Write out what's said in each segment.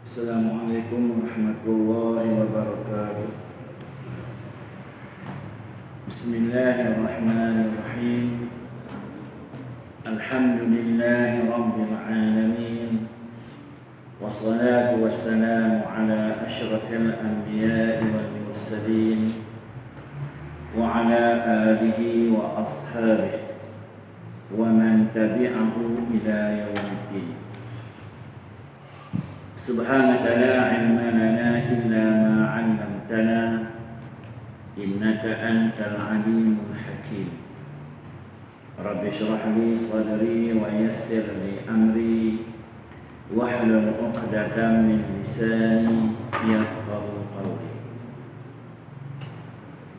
Assalamualaikum warahmatullahi wabarakatuh. Bismillahirrahmanirrahim. Alhamdulillahi rabbil alamin. Wassalatu wassalamu ala asyrafil anbiya'i wal mursalin wa ala alihi wa ashabihi wa man tabi'ahu ila yaumiddin. Subhanaka la ilma lana illa ma 'allamtana innaka antal alimul hakim. Rabbi shrah li sadri wa yassir li amri wahlul 'uqdatam min lisani yafqahu qawli.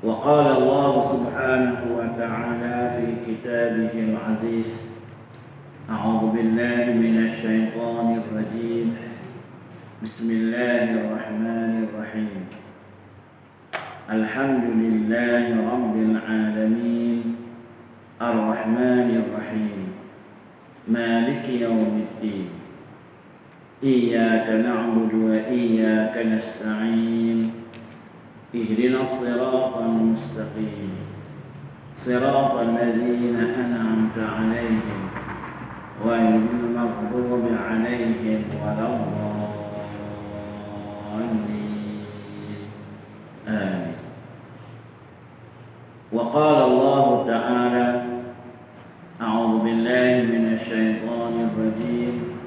Wa qala Allah subhanahu wa ta'ala fi kitabihil aziz. A'udzu billahi minasy syaithanir rajim. Bismillahirrahmanirrahim. Alhamdulillahi rabbil alamin. Ar-Rahmanir Rahim. Maliki yaumiddin. Iyyaka na'budu wa iyyaka nasta'in. Ihdinas siratal mustaqim. Siratal ladzina an'amta 'alaihim ghairil maghdubi 'alaihim waladdallin. Amin. Wa qala Allah ta'ala a'udzu billahi minasy syaithanir rajim.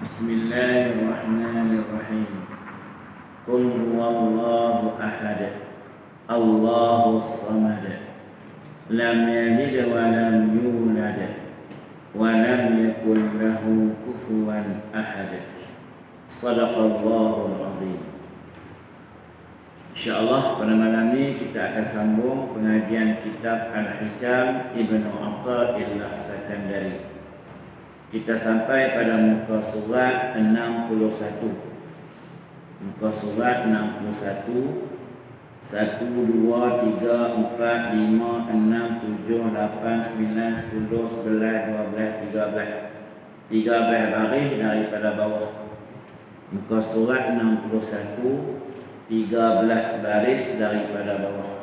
Bismillahirrahmanirrahim. Qul huwallahu ahad. Allahus samad. Lam yalid wa lam yulad wa lam yakul lahu kufuwan ahad. Sadaqallahul azim. InsyaAllah pada malam ini kita akan sambung pengajian kitab Al-Hikam Ibnu Atha'illah Sakandari. Kita sampai pada muka surat 61. Muka surat 61. 1, 2, 3, 4, 5, 6, 7, 8, 9, 10, 11, 12, 13 baris daripada bawah. Muka surat 61, 13 baris daripada bawah.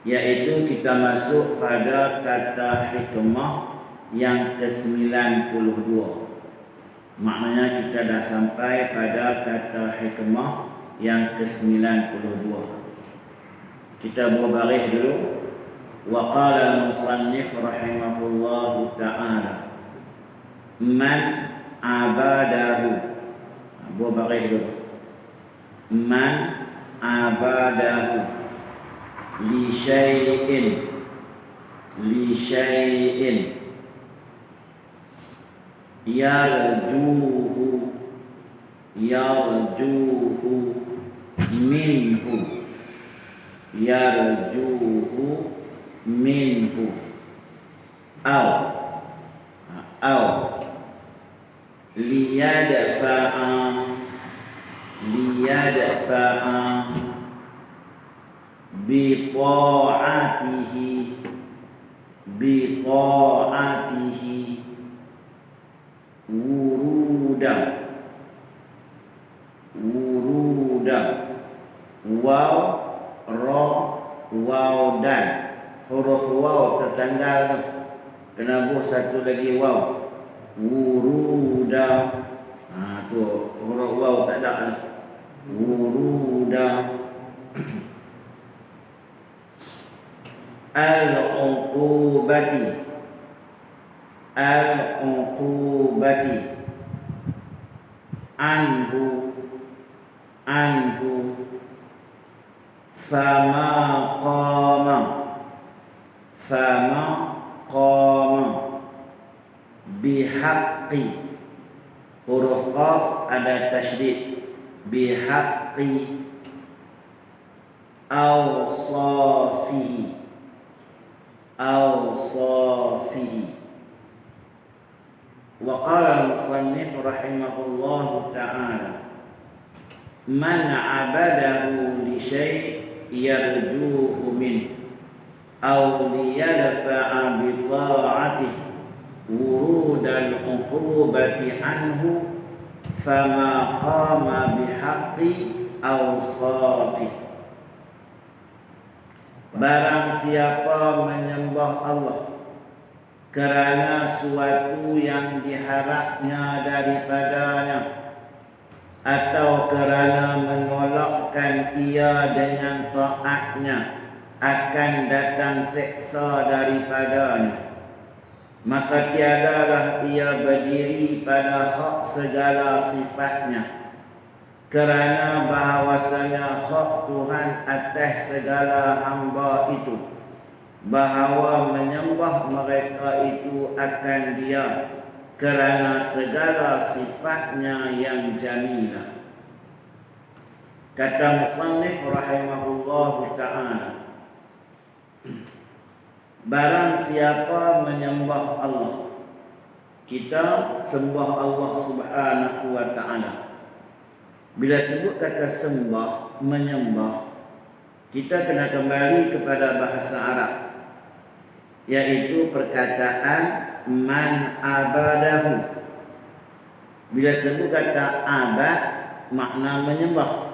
Iaitu kita masuk pada kata hikmah yang ke-92. Maknanya kita dah sampai pada kata hikmah yang ke-92. Kita berbaris dulu. Wa qala al-musannif rahimahullahu ta'ala man abadahu. Berbaris dulu. Man abadahu li syai'in yarjuhu minhu aw liyadfa'a bi ta'atihi wuruda waw ra waw dan huruf waw tertanggal tu, kena buh satu lagi waw. Wuruda, tu huruf waw tak ada tu. Wuruda. Al-uqubati anhu fama qama bihaqqi. Huruf qaf ada tasydid. Bihaqqi awsafihi. Wa qala al-musannif rahimahullahu ta'ala man abadahu li syai' yarjuhu min aw liyadfa'a bi ta'atihi wurudal uqubati anhu fama qama bihaqqi awsafih. Barang siapa menyembah Allah kerana suatu yang diharapnya daripadanya, atau kerana menolakkan ia dengan taatnya, akan datang seksa daripadanya, maka tiadalah ia berdiri pada hak segala sifatnya, kerana bahawasanya hak Tuhan atas segala hamba itu, bahawa menyembah mereka itu akan Dia kerana segala sifatnya yang jamilah. Kata musannif rahimahullah ta'ala, barang siapa menyembah Allah, kita sembah Allah subhanahu wa ta'ala. Bila sebut kata sembah, menyembah, kita kena kembali kepada bahasa Arab, yaitu perkataan man abadahu. Bila sebut kata abad, makna menyembah.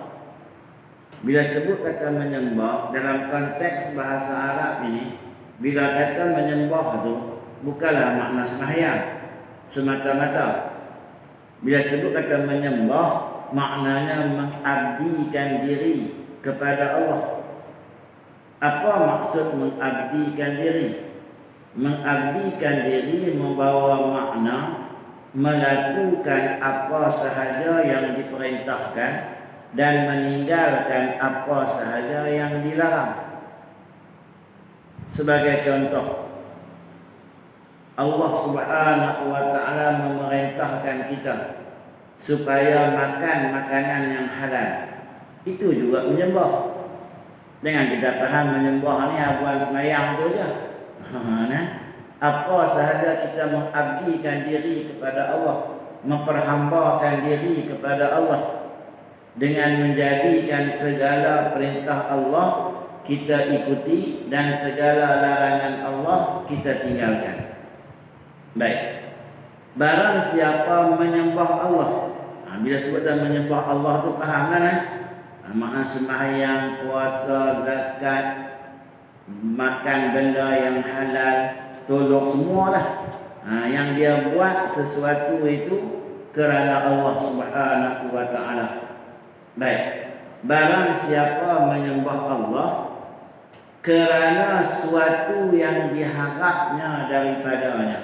Bila sebut kata menyembah dalam konteks bahasa Arab ini, bila kata menyembah itu bukanlah makna sembahyang semata-mata. Bila sebut kata menyembah, maknanya mengabdikan diri kepada Allah. Apa maksud mengabdikan diri? Mengabdikan diri membawa makna melakukan apa sahaja yang diperintahkan dan meninggalkan apa sahaja yang dilarang. Sebagai contoh, Allah subhanahu wa ta'ala memerintahkan kita supaya makan makanan yang halal. Itu juga menyembah. Dengan kita faham menyembah ni bukan semayang tu je. Apa sahaja kita mengabdikan diri kepada Allah, memperhambakan diri kepada Allah dengan menjadikan segala perintah Allah kita ikuti dan segala larangan Allah kita tinggalkan. Baik. Barang siapa menyembah Allah, bila sebutkan menyembah Allah tu faham kan? Makna sembahyang, puasa, zakat, makan benda yang halal, tolong semualah. Yang dia buat sesuatu itu kerana Allah subhanahu wa ta'ala. Baik. Barang siapa menyembah Allah kerana suatu yang diharapnya daripadanya,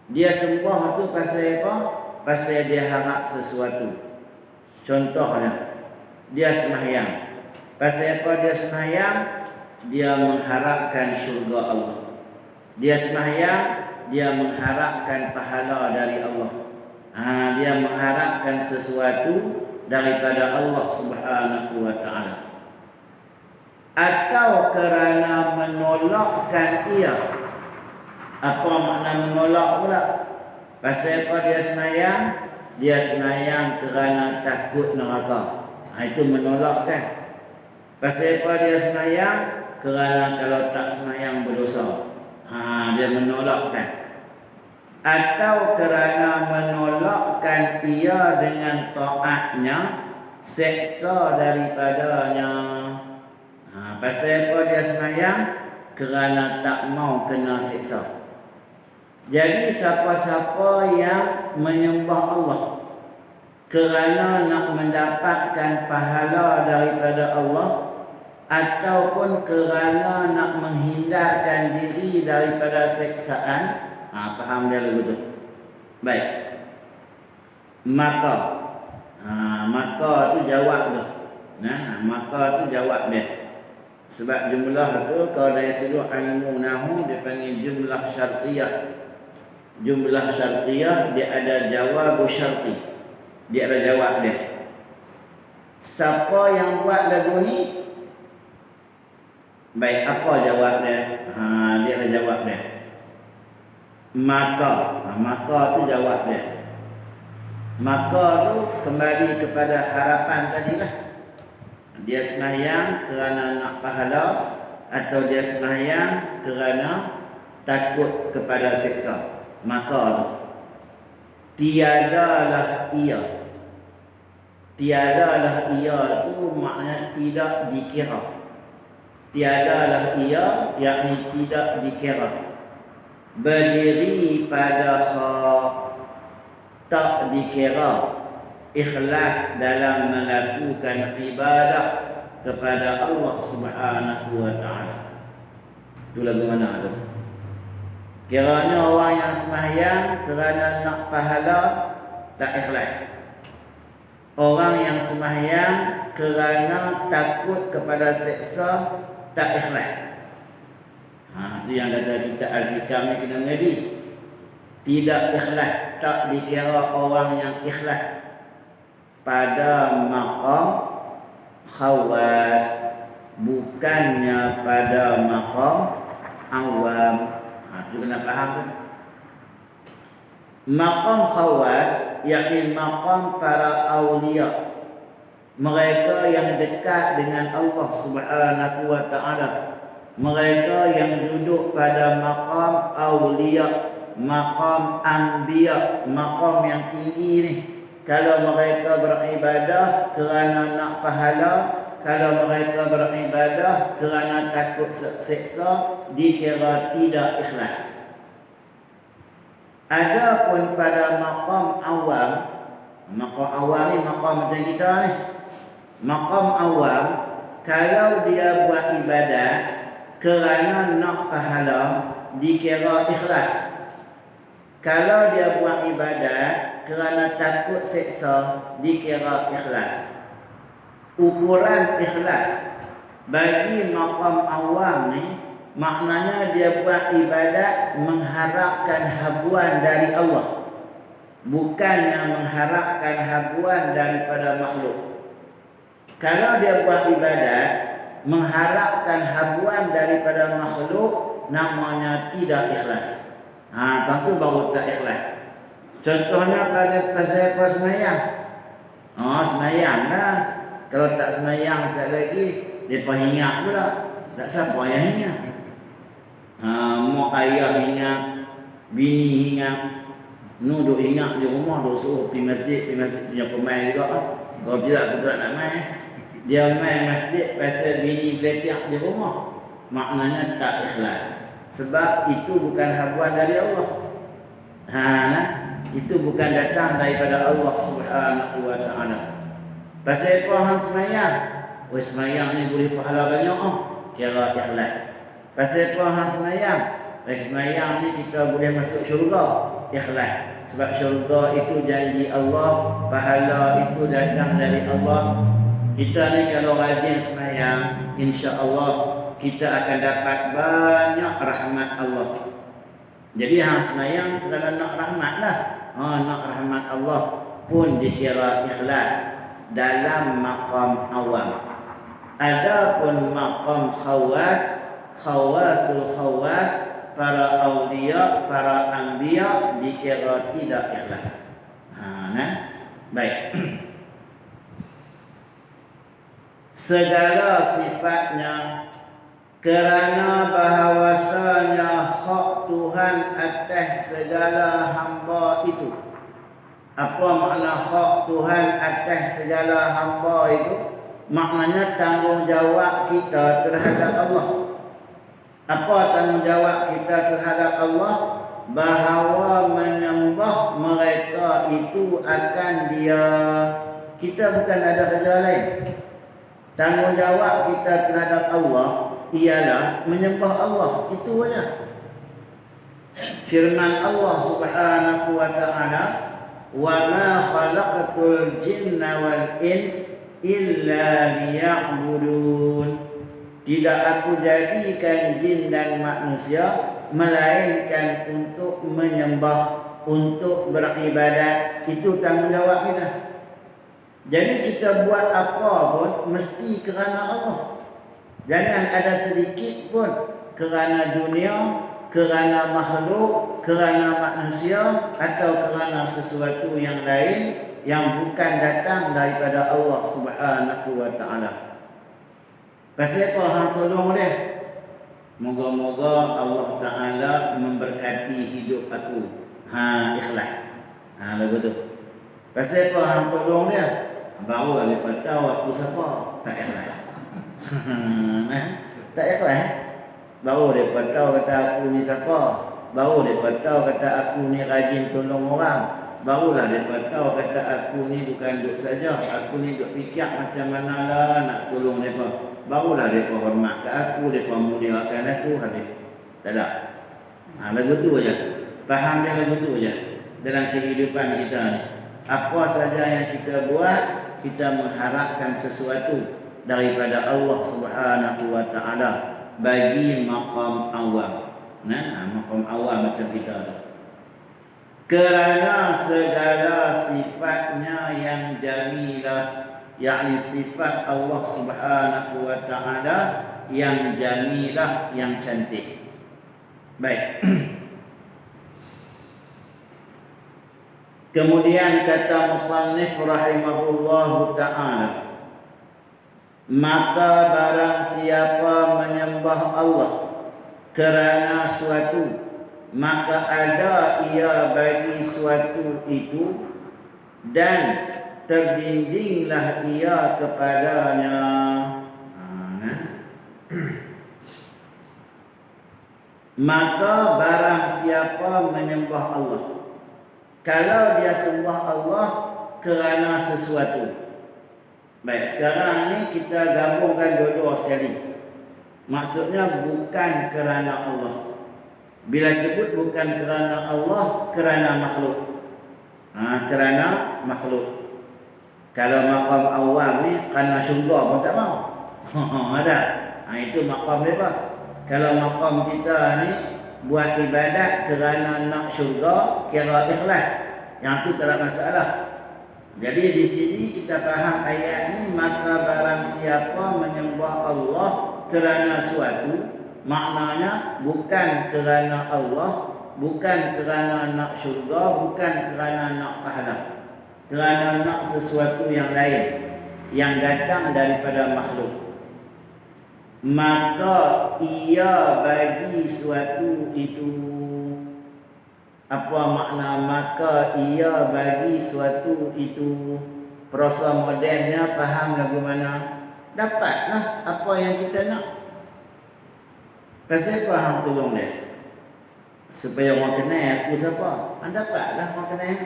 dia sembah tu pasal apa? Pasal dia harap sesuatu. Contohnya, dia sembahyang. Pasal apa dia sembahyang? Dia mengharapkan syurga Allah. Dia sembahyang, dia mengharapkan pahala dari Allah. Dia mengharapkan sesuatu daripada Allah subhanahu wa ta'ala. Atau kerana menolakkan ia. Apa makna menolak pula? Pasal apa dia sembahyang? Dia sembahyang kerana takut neraka. Itu menolak kan? Pasal apa dia sembahyang? Kerana kalau tak sembahyang berdosa. Dia menolak kan? Atau kerana menolakkan ia dengan taatnya, seksa daripadanya. Pasal apa dia sembahyang? Kerana tak mau kena seksa. Jadi siapa-siapa yang menyembah Allah kerana nak mendapatkan pahala daripada Allah, ataupun kerana nak menghindarkan diri daripada seksaan, faham dia lagu tu? Baik. Maka tu jawab tu. Maka tu jawab dia. Sebab jumlah tu kalau dari sudut ilmu nahwu dia panggil jumlah syartiyah. Jumlah syartiyah dia ada jawab syarti. Dia ada jawab dia. Siapa yang buat lagu ni? Baik, apa jawab dia? Dia ada jawab dia. Maka tu jawab dia. Maka tu kembali kepada harapan tadilah. Dia sembahyang kerana nak pahala, atau dia sembahyang kerana takut kepada siksa. Maka tu tiadalah ia. Tiadalah ia itu maknanya tidak dikira. Tiadalah ia, yakni tidak dikira. Berdiri pada hak, tak dikira. Ikhlas dalam melakukan ibadah kepada Allah Subhanahu wa ta'ala. Itu lagu mana tu? Kiranya orang yang sembahyang kerana nak pahala, tak ikhlas. Orang yang sembahyang kerana takut kepada seksa, tak ikhlas. Itu yang kata kita Al-Hikam ni kena mengerti. Tidak ikhlas, tak dikira orang yang ikhlas pada maqam khawas, bukannya pada maqam awam. Itu kena faham tu. Maqam khawas, yakni maqam para awliya, mereka yang dekat dengan Allah Subhanahu wa ta'ala, mereka yang duduk pada maqam awliya, maqam anbiya, maqam yang tinggi ni. Kalau mereka beribadah kerana nak pahala, kalau mereka beribadah kerana takut seksa, dikira tidak ikhlas. Adapun pada maqam awam, maqam awam ni maqam macam kita ni. Maqam awam, kalau dia buat ibadat kerana nak pahala, dikira ikhlas. Kalau dia buat ibadat kerana takut seksa, dikira ikhlas. Ukuran ikhlas bagi maqam awam ni, maknanya dia buat ibadat mengharapkan habuan dari Allah, bukannya mengharapkan habuan daripada makhluk. Kalau dia buat ibadat mengharapkan habuan daripada makhluk, namanya tidak ikhlas. Tentu baru tak ikhlas. Contohnya pada pasal apa semayang. Semayang lah. Kalau tak semayang sekali lagi, mereka ingat pula. Tak siapa yang ingat. Mak ayah ingat, bini ingat, duk ingat di rumah, duk suruh pergi masjid punya pemain juga. Kalau tidak, aku tak nak main. Dia main masjid pasal bini beletak di rumah, maknanya tak ikhlas. Sebab itu bukan habuan dari Allah. Itu bukan datang daripada Allah Subhanahu wa ta'ala. Pasal apa hang semayang? Semayang ni boleh pahala banyak, kira ikhlas. Pasal apa hang semayang? Semayang ni kita boleh masuk syurga, ikhlas. Sebab syurga itu janji Allah, pahala itu datang dari Allah. Kita ni kalau rajin semayang, insya-Allah kita akan dapat banyak rahmat Allah. Jadi hang semayang kerana nak rahmat lah. Nak rahmat Allah pun dikira ikhlas dalam maqam awam. Adapun maqam khawas, khawasul khawas, para awliya, para anbiya, dikira tidak ikhlas. Baik. Segala sifatnya kerana bahawasanya hak Tuhan atas segala hamba itu. Apa makna hak Tuhan atas segala hamba itu? Maknanya tanggungjawab kita terhadap Allah. Apa tanggungjawab kita terhadap Allah? Bahawa menyembah mereka itu akan Dia. Kita bukan ada kerja lain. Tanggungjawab kita terhadap Allah ialah menyembah Allah. Itu saja. Firman Allah Subhanahu wa ta'ala, "Wa ma khalaqatul jinna wal ins illa liya'budun." Tidak aku jadikan jin dan manusia melainkan untuk menyembah, untuk beribadat. Itu tanggungjawab kita. Jadi kita buat apa pun mesti kerana Allah. Jangan ada sedikit pun kerana dunia, kerana makhluk, kerana manusia, atau kerana sesuatu yang lain yang bukan datang daripada Allah Subhanahu wa ta'ala. Pasal apa hang tolong dia? Moga-moga Allah Ta'ala memberkati hidup aku. Ikhlas. Lagu tu. Pasal apa hang tolong dia? Baru dia tahu aku siapa. Tak ikhlas. Tak ikhlas. Baru dia tahu kata aku ni siapa. Baru dia tahu kata aku ni rajin tolong orang. Barulah dia tahu kata aku ni bukan duk saja. Aku ni duk fikir macam mana lah nak tolong mereka. Barulah mereka hormat ke aku, mereka muliakan aku habis. Tak ada. Lagu tu aja. Faham dia lagu tu aja. Dalam kehidupan kita ni. Apa saja yang kita buat, kita mengharapkan sesuatu daripada Allah Subhanahu wa taala bagi maqam awam. Maqam awam macam kita tu. Kerana segala sifatnya yang jamilah, yakni sifat Allah Subhanahu wa taala yang jamilah, yang cantik. Baik. Kemudian kata musannif rahimahullahu taala, maka barang siapa menyembah Allah kerana suatu, maka ada ia bagi suatu itu dan terdindinglah ia kepadanya. Maka barang siapa menyembah Allah, kalau dia sembah Allah kerana sesuatu. Baik, sekarang ni kita gabungkan dua-dua sekali. Maksudnya bukan kerana Allah. Bila sebut bukan kerana Allah, kerana makhluk. Kerana makhluk. Kalau maqam awam ni kerana syurga pun tak mau. Ada. Itu maqam dia. Kalau maqam kita ni buat ibadat kerana nak syurga, kira ikhlas. Yang tu tak ada masalah. Jadi di sini kita faham ayat ni, maka barang siapa menyembah Allah kerana suatu, maknanya bukan kerana Allah, bukan kerana nak syurga, bukan kerana nak pahala, kerana nak sesuatu yang lain yang datang daripada makhluk. Maka ia bagi suatu itu. Apa makna maka ia bagi suatu itu? Prosa modernnya faham lagu mana? Dapatlah apa yang kita nak. Pasal apa hang tolong dia? Supaya orang kenal aku siapa? Dapatlah orang kenal.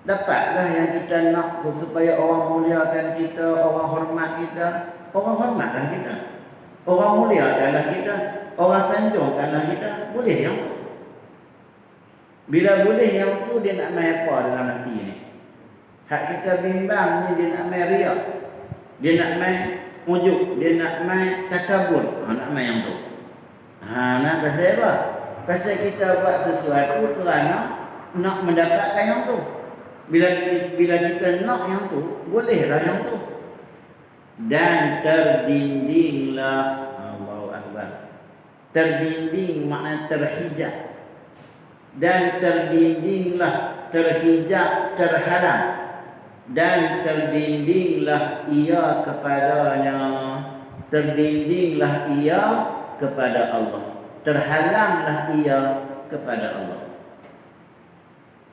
Dapatlah yang kita nak supaya orang muliakan kita, orang hormat kita. Orang hormatlah kita. Orang muliakanlah kita. Orang sanjungkanlah kita. Boleh yang tu. Bila boleh yang tu, dia nak main apa dalam hati ni? Hak kita bimbang ni, dia nak main riak. Dia nak main ujuk. Dia nak main takabur. Nak main yang tu. Nak pasal apa? Pasal kita buat sesuatu kerana nak mendapatkan yang tu. Bila kita nak yang tu, bolehlah yang tu. Dan terdindinglah. Allahu Akbar. Terdinding makna terhijab. Dan terdindinglah, terhijab, terhalang. Dan terdindinglah ia kepadanya. Terdindinglah ia kepada Allah. Terhalanglah ia kepada Allah.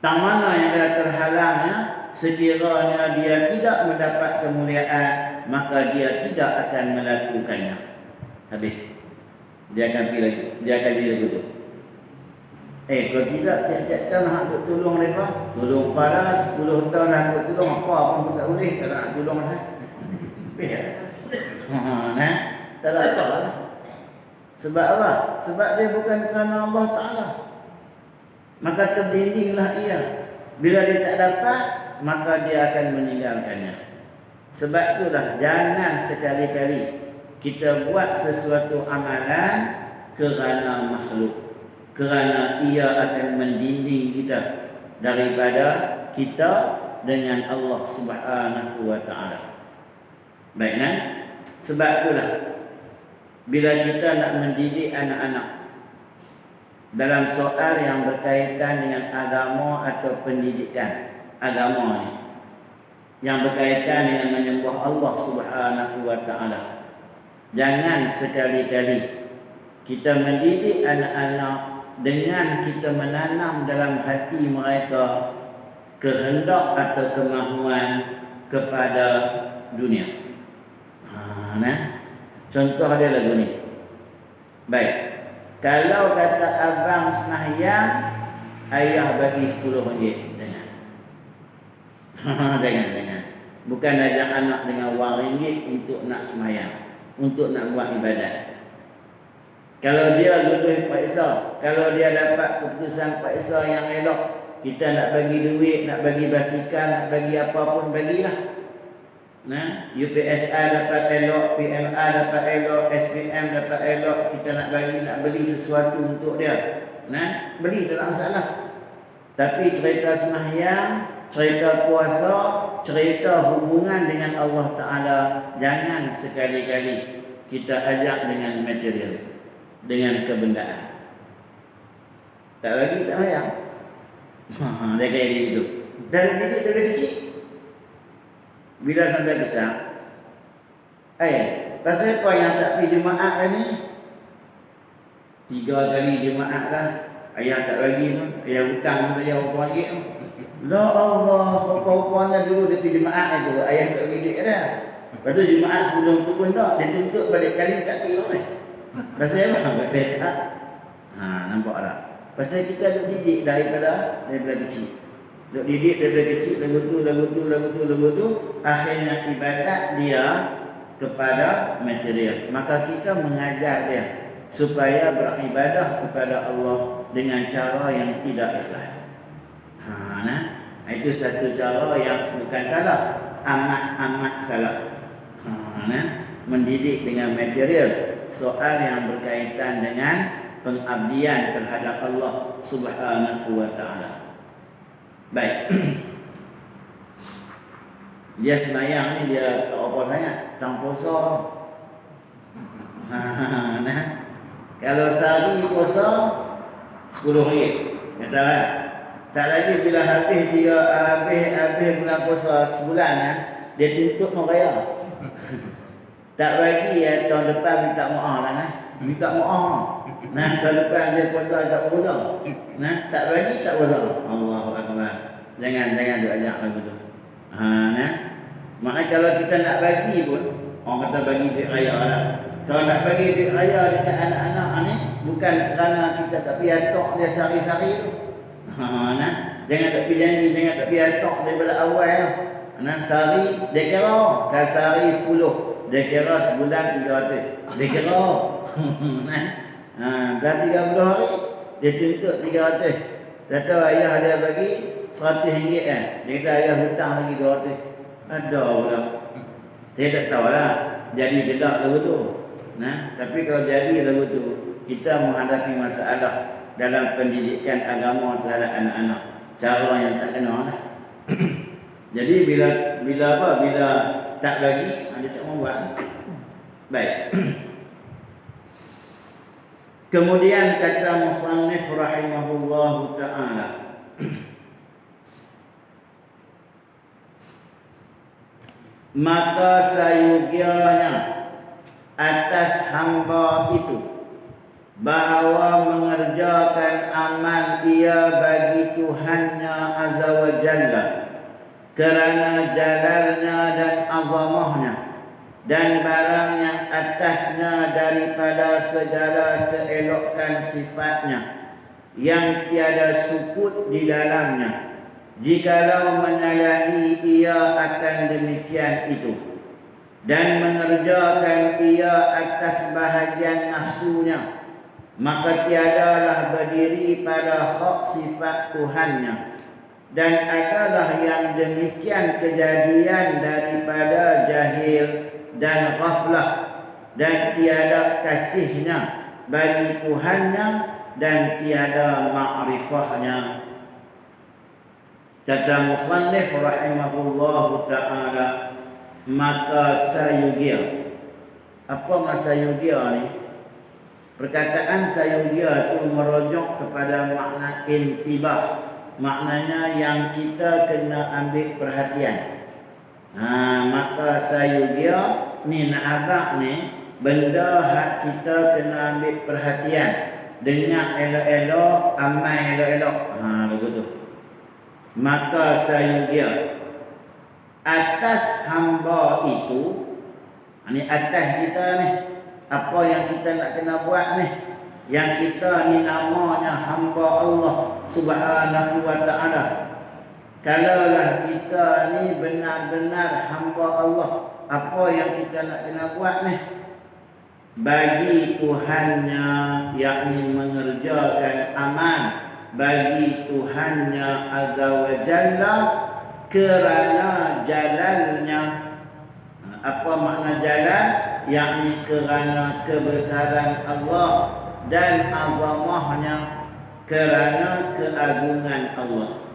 Tang mana yang ada terhalangnya? Sekiranya dia tidak mendapat kemuliaan, maka dia tidak akan melakukannya. Habis. Dia akan pilih, dia akan jadi begitu. Kalau tidak, tiap-tiap tahun nak tolong mereka. Tolong pada 10 tahun nak tolong, apa pun tak boleh. Tak nak tolong lah. Tak ada apa lah. Sebab apa? Sebab dia bukan kerana Allah Ta'ala. Maka terdindinglah ia. Bila dia tak dapat, maka dia akan meninggalkannya. Sebab itulah, jangan sekali-kali kita buat sesuatu amalan kerana makhluk. Kerana ia akan mendinding kita daripada kita dengan Allah Subhanahu wa taala. Baik kan? Sebab itulah bila kita nak mendidik anak-anak dalam soal yang berkaitan dengan agama atau pendidikan agama ni, yang berkaitan dengan menyembah Allah Subhanahu wa taala, jangan sekali-kali kita mendidik anak-anak dengan kita menanam dalam hati mereka kehendak atau kemahuan kepada dunia. Contoh dia lagu ni. Baik. Kalau kata abang sembahyang, ayah bagi 10 ringgit. Jangan. Bukan ajak anak dengan wang ringgit untuk nak sembahyang, untuk nak buat ibadat. Kalau dia duduk paksa, kalau dia dapat keputusan paksa yang elok, kita nak bagi duit, nak bagi basikal, nak bagi apa pun bagilah. UPSA dapat elok, PMA dapat elok, SPM dapat elok, kita nak beli sesuatu untuk dia. Beli tak masalah. Tapi cerita sembahyang, cerita puasa, cerita hubungan dengan Allah Ta'ala, jangan sekali-kali kita ajak dengan material, dengan kebendaan. Tak bagi, tak bayar. Dia kaya dia hidup. Dari didik dari kecil. Bila sampai besar, pasal apa yang tak pergi jemaah ni? 3 kali jemaah dah. Ayah tak bagi pun, ayah hutang saya berapa ringgit tu. La Allah, apa-apanya dulu dia pergi jemaah itu, ayah tak bagi duit dah. Lepas tu jemaah sebelum tu pun tak, dia tuntut balik kali tak pergi lah. Pasal apa? Pasal tak. Nampak tak? Pasal kita duk didik daripada kecil. Duk didik daripada kecil, lagu tu, akhirnya ibadat dia kepada material. Maka kita mengajar dia supaya beribadah kepada Allah dengan cara yang tidak ikhlas. Itu satu cara yang bukan salah, amat salah. Mendidik dengan material, soal yang berkaitan dengan pengabdian terhadap Allah Subhanahu wa Ta'ala. Baik. Dia sembahyang ni dia tak apa sangat, tang puasa. Kalau sehari puasa 10 ringgit. Katalah. Tak lagi bila habis bulan puasa sebulan dia tuntut membayar. Tak bagi tahun depan minta maaf lah minta maaf. Tahun depan dia puasa tak puasa. Tak bagi tak puasa. Allahu Akbar. Jangan duk ajak lagu tu. Maknanya kalau kita nak bagi pun, orang kata bagi duit raya lah. Kalau nak bagi duit raya dekat anak-anak ni, bukan kerana kita tak pergi atok dia sehari-hari tu. Jangan tak pergi janji, jangan tak pergi atok daripada awal tu. Sehari, dia kira. Kalau sehari 10, dia kira sebulan 300. Dia kira. Dah 30 hari, dia tuntut 300. Tak tahu ayah dia bagi RM100 kan. Dia kata ayah hutang lagi 200. Ada pula. Saya tak tahulah. Jadi gelak lagu tu. Tapi kalau jadi lagu tu, kita menghadapi masalah dalam pendidikan agama terhadap anak-anak. Cara yang tak kena lah. Jadi bila tak bagi, dia tak mau buat. Baik. Kemudian kata musannif rahimahullahu ta'ala, maka sayugianya atas hamba itu bahawa mengerjakan amal ia bagi Tuhannya Azza wa Jalla kerana jalalnya dan azamahnya dan barang yang atasnya daripada segala keelokan sifatnya yang tiada sukut di dalamnya. Jikalau menyalahi ia akan demikian itu dan mengerjakan ia atas bahagian nafsunya, maka tiadalah berdiri pada hak sifat Tuhannya. Dan adalah yang demikian kejadian daripada jahil dan ghaflah dan tiada kasihnya bagi Tuhannya dan tiada ma'rifahnya. Kata musannif rahimahullahu ta'ala, maka sayugia. Apa makna sayugia ni? Perkataan sayugia itu merujuk kepada makna intibah. Maknanya yang kita kena ambil perhatian. Maka sayugia ni nak abang ni benda hak kita kena ambil perhatian. Dengar elok-elok, amal elok-elok. Begitu. maka sayudia atas hamba itu, ini atas kita ni, apa yang kita nak kena buat ni, yang kita ni namanya hamba Allah Subhanahu wa ta'ala. Kalaulah kita ni benar-benar hamba Allah, apa yang kita nak kena buat ni? Bagi Tuhannya, yakni mengerjakan amal bagi Tuhannya Azza wa Jalla kerana jalannya. Apa makna jalan? Yakni kerana kebesaran Allah dan azamahnya, kerana keagungan Allah.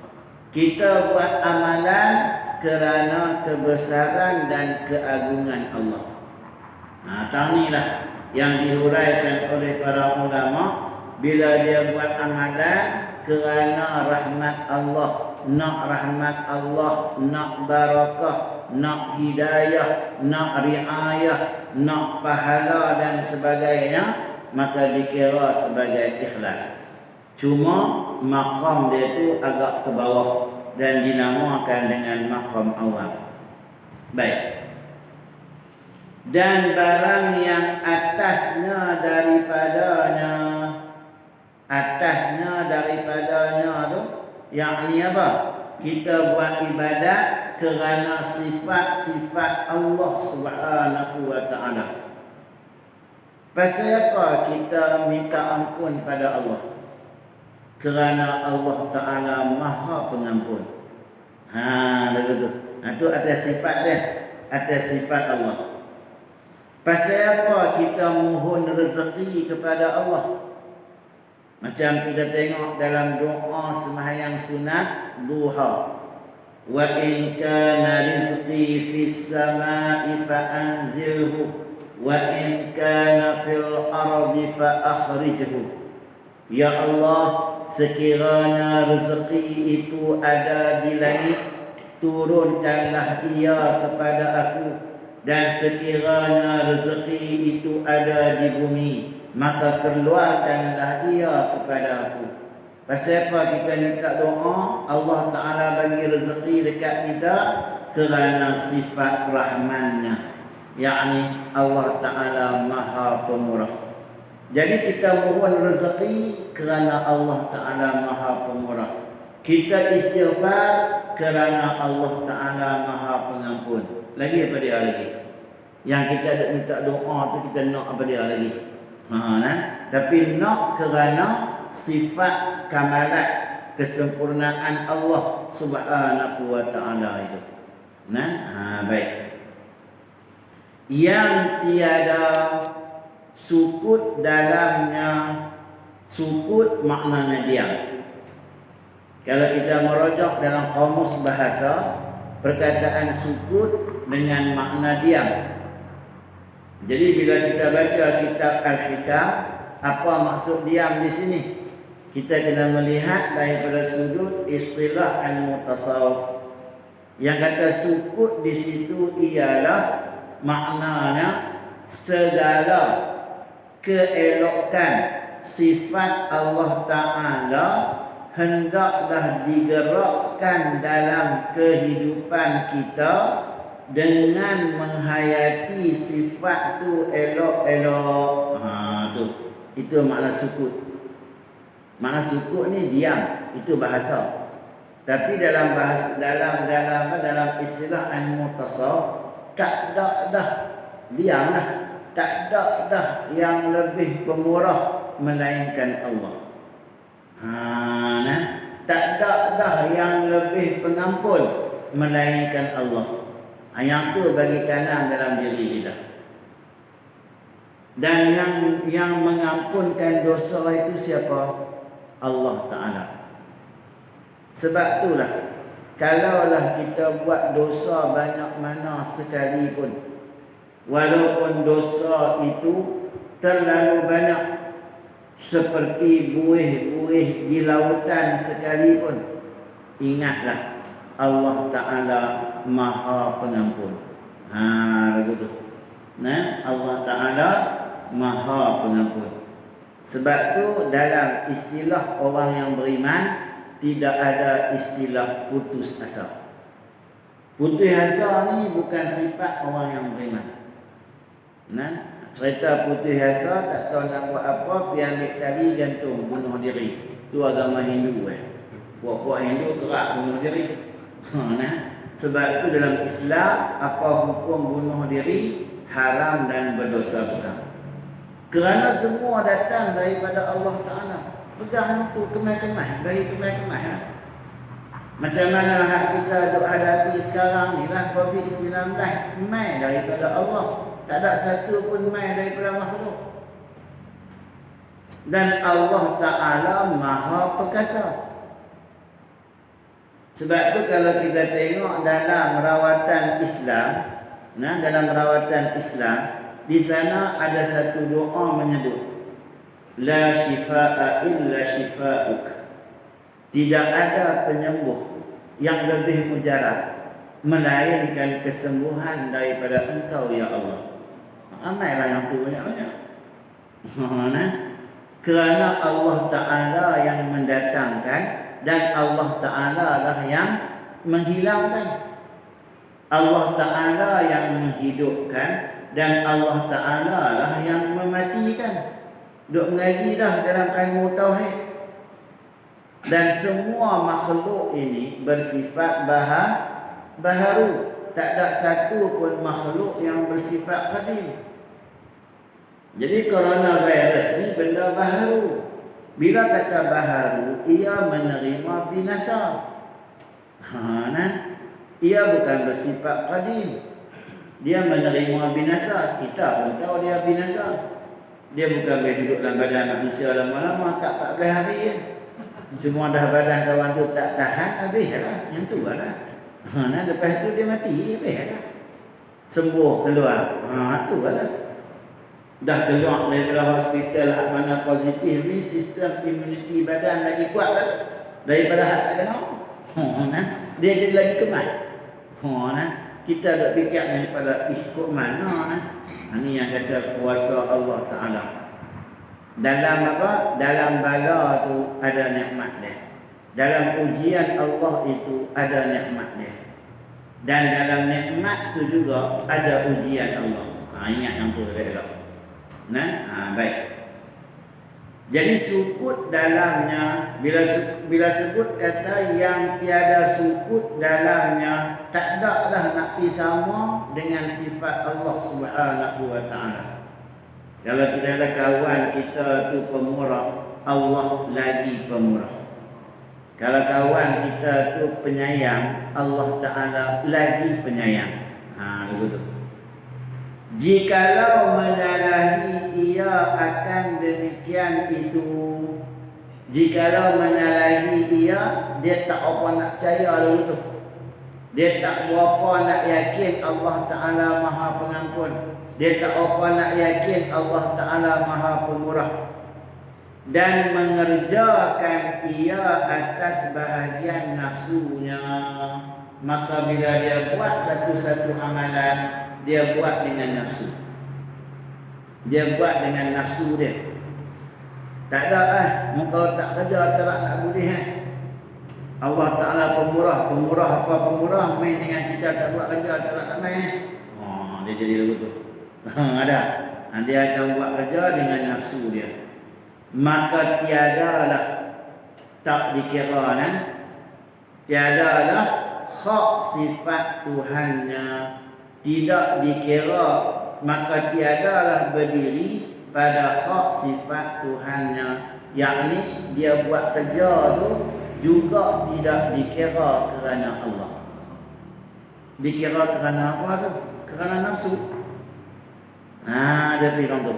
Kita buat amalan kerana kebesaran dan keagungan Allah. Tanilah yang dihuraikan oleh para ulama, bila dia buat amalan kerana rahmat Allah, nak rahmat Allah, nak barakah, nak hidayah, nak riayah, nak pahala dan sebagainya, maka dikira sebagai ikhlas. Cuma maqam dia tu agak ke bawah dan dinamakan dengan maqam awam. Baik. Dan barang yang atasnya daripadanya tu, yakni apa? Kita buat ibadat kerana sifat-sifat Allah Subhanahu wa ta'ala. Pasal apa kita minta ampun pada Allah? Kerana Allah Ta'ala Maha Pengampun. Begitu. Itu atas sifat dia, atas sifat Allah. Pasal apa kita mohon rezeki kepada Allah? Macam kita tengok dalam doa sembahyang sunat duha. Wa in kana rizqi fis samai fa anzilhu wa in kana fil ardi fa akhrijhu. Ya Allah, sekiranya rezeki itu ada di langit, turunkanlah ia kepada aku. Dan sekiranya rezeki itu ada di bumi, maka keluarkanlah ia kepada aku. Pasal apa kita minta doa? Allah Ta'ala bagi rezeki dekat kita kerana sifat rahmannya, yakni Allah Ta'ala Maha Pemurah. Jadi kita mohon rezeki kerana Allah Ta'ala Maha Pemurah. Kita istighfar kerana Allah Ta'ala Maha Pengampun. Lagi apa dia lagi? Yang kita ada minta doa tu kita nak apa dia lagi? Tapi nak kerana sifat kamalat, kesempurnaan Allah Subhanahu wa ta'ala itu. Baik. Yang tiada sukut dalamnya, sukut maknanya diam. Kalau kita merujuk dalam kamus bahasa, perkataan sukut dengan makna diam. Jadi bila kita baca kitab Al-Hikam, apa maksud diam di sini? Kita kena melihat daripada sudut istilah al-mutasawwif. Yang kata sukut di situ ialah maknanya segala keelokan sifat Allah Ta'ala hendaklah digerakkan dalam kehidupan kita dengan menghayati sifat tu elok-elok. Itu makna sukut. Makna sukut ni diam, itu bahasa. Tapi dalam bahasa dalam istilah al-mutasawwif, tak ada dah diam dah. Tak ada dah yang lebih pemurah melainkan Allah. Tak ada dah yang lebih pengampun melainkan Allah. Yang tu bagi tanam dalam diri kita. Dan yang mengampunkan dosa itu siapa? Allah Ta'ala. Sebab itulah, kalaulah kita buat dosa banyak mana sekalipun, walaupun dosa itu terlalu banyak, seperti buih-buih di lautan sekalipun, ingatlah Allah Ta'ala Maha Pengampun. Begitu. Allah Ta'ala Maha Pengampun. Sebab tu dalam istilah orang yang beriman, tidak ada istilah putus asa. Putus asa ni bukan sifat orang yang beriman. Cerita putus asa tak tahu nak buat apa, pergi ambil tali gantung bunuh diri. Tu agama Hindu Puak-puak Hindu kerak bunuh diri. Sebab itu dalam Islam apa hukum bunuh diri haram dan berdosa besar. Kerana semua datang daripada Allah Ta'ala. Pegang tu kemah-kemah, bagi kemah-kemah. Macam mana hak kita duk hadapi sekarang ni lah, COVID-19 mai daripada Allah. Tak ada satu pun mai daripada makhluk. Dan Allah Ta'ala Maha Perkasa. Sebab tu kalau kita tengok dalam rawatan Islam, dalam rawatan Islam, di sana ada satu doa menyebut la shifaa illa shifauk. Tidak ada penyembuh yang lebih mujarab melainkan kesembuhan daripada Engkau ya Allah. Amailah yang tu banyak-banyak. Kerana Allah Ta'ala yang mendatangkan dan Allah Ta'ala lah yang menghilangkan. Allah Ta'ala yang menghidupkan dan Allah Ta'ala lah yang mematikan. Duk mengaji dah dalam ilmu tauhid. Dan semua makhluk ini bersifat baharu. Tak ada satu pun makhluk yang bersifat qadim. Jadi coronavirus ni benda baharu. Bila kata baharu, ia menerima binasa. Ia bukan bersifat qadim. Dia menerima binasa. Kita pun tahu dia binasa. Dia bukan boleh duduk dalam badan manusia lama-lama, tak 14 hari je. Cuma dah badan kawan tu tak tahan, habis lah. Yang tu lah. Lepas tu dia mati, habis lah. Sembuh keluar. Tu lah. Dah keluar daripada hospital hak mana positif ni, sistem imuniti badan lagi kuat kan? Daripada hak tak kena. Dia jadi lagi kemat. Kita dah fikir daripada ikut mana. Ini yang kata kuasa Allah Ta'ala. Dalam apa? Dalam bala tu ada nikmat dia. Dalam ujian Allah itu ada nikmat dia. Dan dalam nikmat tu juga ada ujian Allah. Ingat yang tu elok. Baik. Jadi sukut dalamnya, bila sebut kata yang tiada sukut dalamnya, tak ada dah nak pi sama dengan sifat Allah Subhanahu wa Ta'ala. Kalau kita ada kawan kita tu pemurah, Allah lagi pemurah. Kalau kawan kita tu penyayang, Allah Ta'ala lagi penyayang. Begitu. Jikalau menyalahi ia akan demikian itu. Jikalau menyalahi ia, dia tak apa nak percaya lalu tu. Dia tak berapa nak yakin Allah Ta'ala Maha Pengampun. Dia tak apa nak yakin Allah Ta'ala Maha Pemurah. Dan mengerjakan ia atas bahagian nafsunya. Maka bila dia buat satu-satu amalan, dia buat dengan nafsu. Dia buat dengan nafsu dia. Tak ada kalau tak kerja tak nak boleh Allah Ta'ala pemurah. Pemurah apa pemurah? Main dengan kita tak buat kerja tak nak main. Dia jadi begitu. Ada. Dia akan buat kerja dengan nafsu dia. Maka tiadalah tak dikira tiadalah hak sifat Tuhannya. Tidak dikira, maka tiadalah berdiri pada hak sifat Tuhannya. Yakni dia buat kerja tu juga tidak dikira kerana Allah. Dikira kerana apa tu? Kerana nafsu. Dia bilang tu.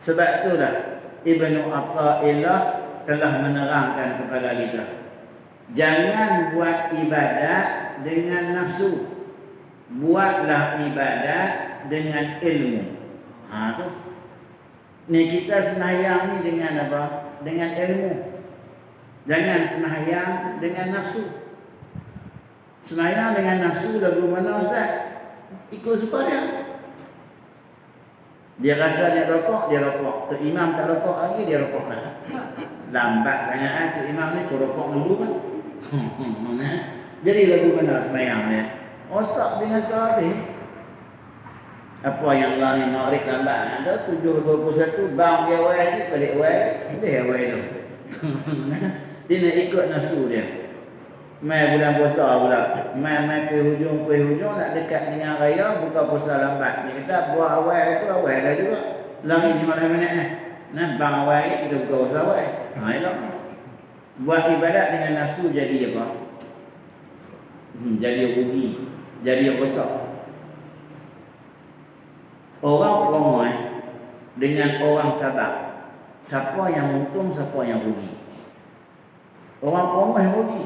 Sebab itulah Ibnu Athaillah telah menerangkan kepada kita, jangan buat ibadat dengan nafsu. Buatlah ibadat dengan ilmu. Tu. Ni kita sembahyang ni dengan apa? Dengan ilmu. Jangan sembahyang dengan nafsu. Sembahyang dengan nafsu lagu mana ustaz? Ikut suka dia. Dia rasa dia rokok, dia rokok. Tu imam tak rokok lagi, dia rokok dah. Lambat sangat tu imam ni, tu rokok dulu kan. Jadi lagu mana sembahyang dia? Rosak binasa habis. Apa yang Allah ni ma'rik lambat ada 7.21 bang dia awal je balik awal. Dia awal tu. Dia nak ikut nafsu dia. Mai bulan puasa pula. Mai ke hujung nak dekat dengan raya buka puasa lambat. Dia kata buat awal tu awal dah juga. Lagi 5 minit Nah, bang awal kita buka puasa awal. Elok. Buat ibadat dengan nafsu jadi apa? Jadi rugi, jadi rosak. Orang perempuan dengan orang sabar. Siapa yang untung, siapa yang rugi? Orang perempuan yang rugi.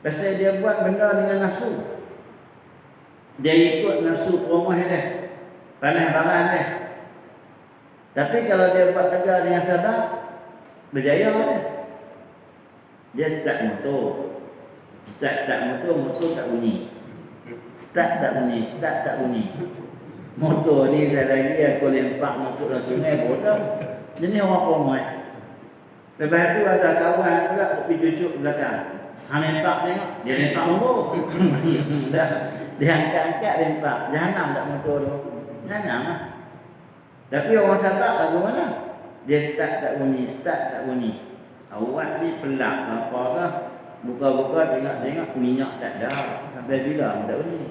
Pasal dia buat benda dengan nafsu. Dia ikut nafsu perempuan dia. Panas barang dia. Tapi kalau dia buat kerja dengan sabar, berjaya dia. Dia start motor. Start tak motor tak bunyi. Start tak bunyi. Motor ni saya lagi aku lempak masuk dalam sungai bodoh. Jadi orang perempuan. Lepas tu ada kawan pula pergi cucuk belakang. Lempak tengok, dia lempak motor. Dah dia angkat lempak. Jahanam tak motor tu. Jahanam lah. Tapi orang sabar lagu mana? Dia start tak bunyi. Awak ni pelak apa ke? Buka-buka tengok minyak tak ada. Sampai bila tak bunyi?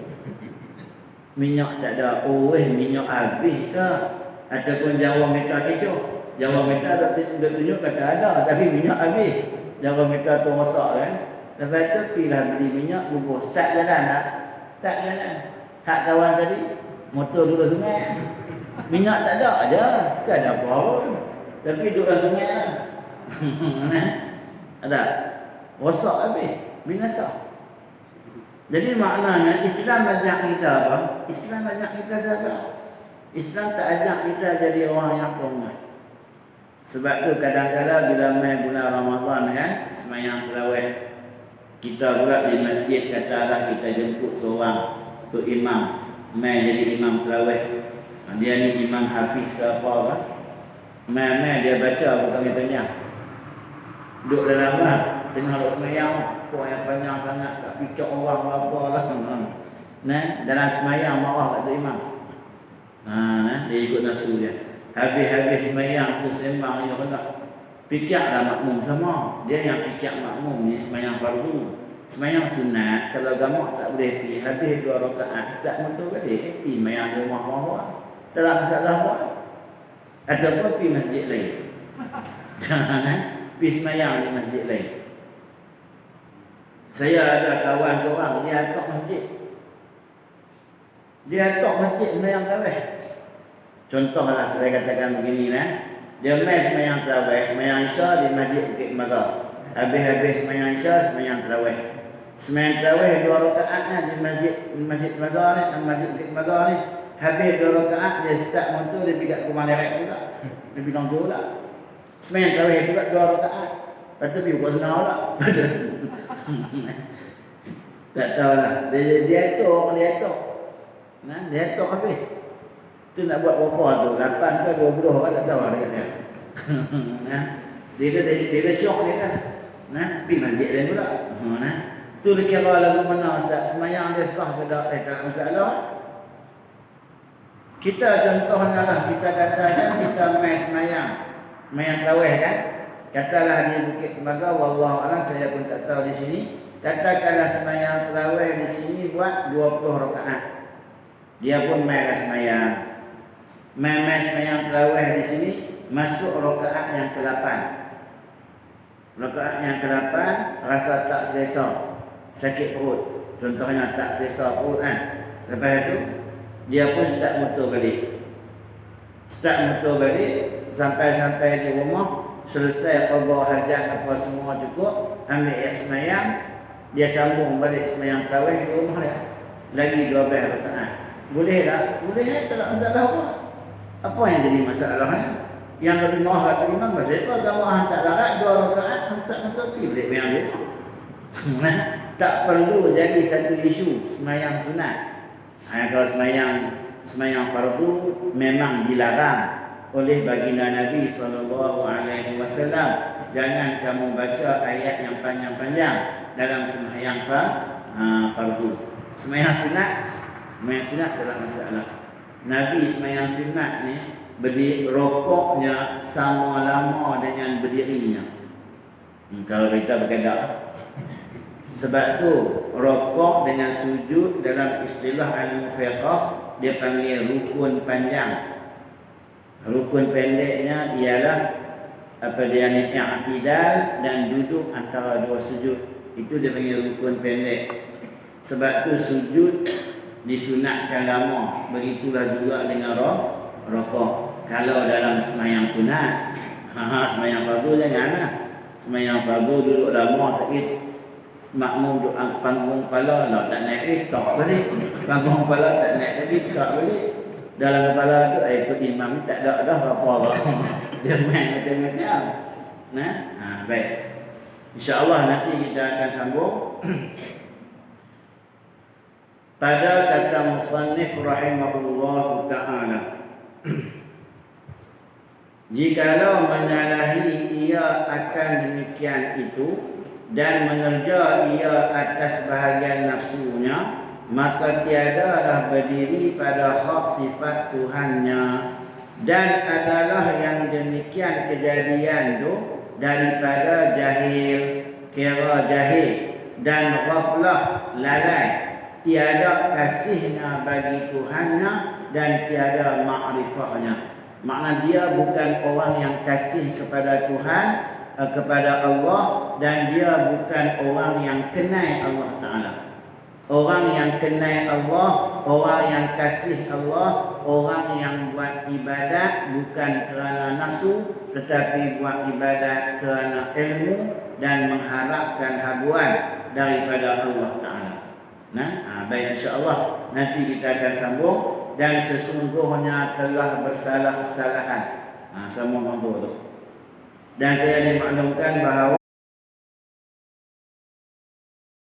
Minyak tak ada. Minyak habis ke? Ataupun Jawa mereka kecoh. Jawa mereka dah tunjuk kata ada, tapi minyak habis. Jawa mereka tu rosak kan. Lepas tu pergilah beli minyak, bubur. Start jalan tak? Start jalan. Hak kawan tadi, motor duduk sungai. Minyak tak ada aja. Tak ada apa pun. Tapi duduk dalam sungai lah. Ada. Rosak habis. Binasa. Jadi maknanya Islam ajak kita apa? Islam ajak kita sabar. Islam tak ajak kita jadi orang yang pengah. Sebab tu kadang-kadang bila mai bulan Ramadan kan, sembahyang tarawih, kita pula di masjid katalah kita jemput seorang tu imam, mai jadi imam tarawih. Dia ni imam hafiz ke apa kan? Mai dia baca bukan tanya. Duduk dalam rumah, tengah duk sembahyang, kau yang panjang sangat tak fikir orang apa lah. Nah, dalam sembahyang marah kat imam. Dia ikut nafsu dia. Habis sembahyang tu sembang dia hendak. Fikirlah makmum sama. Dia yang fikir makmum ni sembahyang fardu. Sembahyang sunat kalau gamak tak boleh pergi habis 2 rakaat start motor balik pergi sembahyang di rumah orang. Tak ada masalah pun. Ataupun pergi masjid lain. Jangan pergi sembahyang di masjid lain. Saya ada kawan seorang dia atok masjid. Dia atok masjid sembahyang tarawih. Contohlah saya katakan begini kan. Dia mai sembahyang tarawih, sembahyang Isya di Masjid Bukit Temaga. Habis sembahyang Isya, sembahyang tarawih. Sembahyang tarawih 2 rakaat di Masjid Temaga ni, Masjid Bukit Temaga ni. Habis 2 rakaat dia start motor dia pergi kat rumah direct pula. Dia bilang tu pula. Sembahyang tarawih juga 2 rakaat. Lepas tu pergi buka senau pula. Tak tahulah. Dia atok. Dia atok habis. Tu nak buat berapa tu? 8 ke 20 orang tak tahu lah dekat dia. Dia syok dia kan. Pergi masjid lain pula. Tu dia kira lagu mana semayang dia sah ke tak? Tak ada masalah. Kita contohnya lah, kita katakan kita main semayang tarawih kan. Katalah di Bukit Temaga, wallahu a'lam, saya pun tak tahu di sini. Katakanlah semayang tarawih di sini buat 20 rakaat. Dia pun main semayang. Main semayang tarawih di sini masuk rakaat yang ke-8. Rakaat yang ke-8 rasa tak selesa, sakit perut. Contohnya tak selesa perut kan. Lepas itu dia pun start motor balik. Sampai di rumah, selesai qada hajat apa semua cukup, ambil air semayang, dia sambung balik semayang tarawih di rumah dia. Lagi 12 rakaat. Boleh tak? Boleh, tak ada masalah apa. Apa yang jadi masalahnya? Yang lebih mahal kata imam pasal apa? Agama tak larat 2 rakaat start motor pergi balik semayang dia. Tak perlu jadi satu isu semayang sunat. Kalau semayang sembahyang fardu memang dilarang oleh baginda Nabi SAW. Jangan kamu baca ayat yang panjang-panjang dalam sembahyang fardu. Sembahyang sunat tak ada masalah. Nabi sembahyang sunat ni rokoknya sama lama dengan berdirinya. Kalau kita berkata, sebab tu rokok dengan sujud dalam istilah ilmu fiqh dia panggil rukun panjang. Rukun pendeknya ialah apa dia ni, i'tidal dan duduk antara dua sujud. Itu dia panggil rukun pendek. Sebab tu sujud disunatkan lama. Begitulah juga dengan rokok. Kalau dalam sembahyang sunat, sembahyang fardu janganlah. Sembahyang fardu duduk lama sikit. Makmum duduk panggung kepala lah, tak naik tak balik. Panggung kepala tak naik lagi, tak balik. Dalam kepala tu ikut imam tak ada dah apa-apa. Dia main macam-macam. Nah, baik. Insya-Allah nanti kita akan sambung pada kata musannif rahimahullah taala. Jikalau menyalahi ia akan demikian itu dan mengerja ia atas bahagian nafsunya, maka tiadalah berdiri pada hak sifat Tuhannya. Dan adalah yang demikian kejadian tu daripada kira jahil dan ghaflah, lalai, tiada kasihnya bagi Tuhannya dan tiada ma'rifahnya. Makna dia bukan orang yang kasih kepada Tuhan, kepada Allah, dan dia bukan orang yang kenal Allah Ta'ala. Orang yang kenal Allah, orang yang kasih Allah, orang yang buat ibadat bukan kerana nafsu, tetapi buat ibadat kerana ilmu dan mengharapkan habuan daripada Allah Ta'ala. Baik, insya-Allah nanti kita akan sambung. Dan sesungguhnya telah bersalah kesalahan. Sama tu. Dan saya dimaklumkan bahawa